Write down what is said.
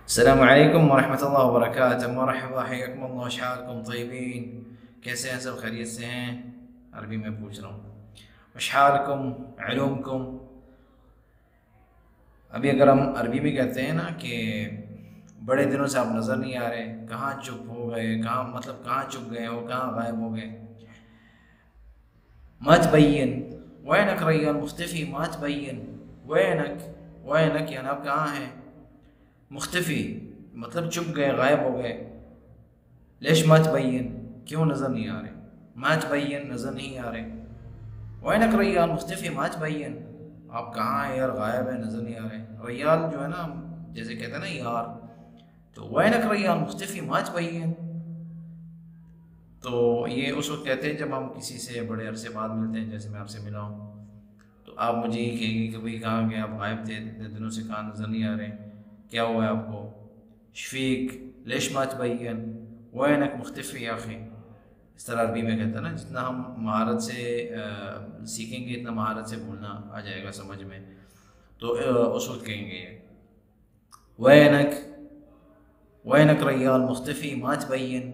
السلام عليكم ورحمة الله وبركاته. مرحبا، حياكم الله. ايش حالكم؟ طيبين؟ कैसे हैं सब? खैरियत से हैं? अरबी में पूछ रहा हूँ। ايش حالكم؟ علومكم؟ अभी अगर हम अरबी में कहते हैं ना कि बड़े दिनों से आप नज़र नहीं आ रहे, कहाँ चुप हो गए, कहाँ मतलब कहाँ चुप गए हो, कहाँ गायब हो गए। ما تبين وينك ريان مختفي، ما تبين وينك यानी आप कहाँ हैं। मुख्तफ़ी मतलब चुप गए, गायब हो गए। लेश ما تبين क्यों नज़र नहीं आ रहे। ما تبين नज़र नहीं आ रहे। वैनक रैयाल मुख्तफ़ी ما تبين आप कहाँ हैं यार, गायब है, नज़र नहीं आ रहे। रैयाल जो है ना, जैसे कहते हैं ना यार, तो वैनक रैयाल मुख्तफ़ी ما تبين। तो ये उस वक्त कहते हैं जब हम किसी से बड़े अरसे बाद मिलते हैं, जैसे मैं आपसे मिला हूँ, तो आप मुझे ये कहेंगे कि भाई कहाँ गए, आप गायब थे इतने दिनों से, कहाँ नज़र नहीं आ रहे, क्या हुआ है आपको। शफीक लेश मा तबय्यन वैनक मुख्तफ़ी या अखी। इस तरह अरबी में कहता है ना, जितना हम महारत से सीखेंगे इतना महारत से बोलना आ जाएगा समझ में। तो उस वक्त कहेंगे ये वैनक वैनक रैयाल मुख्तफ़ी मा तबय्यन।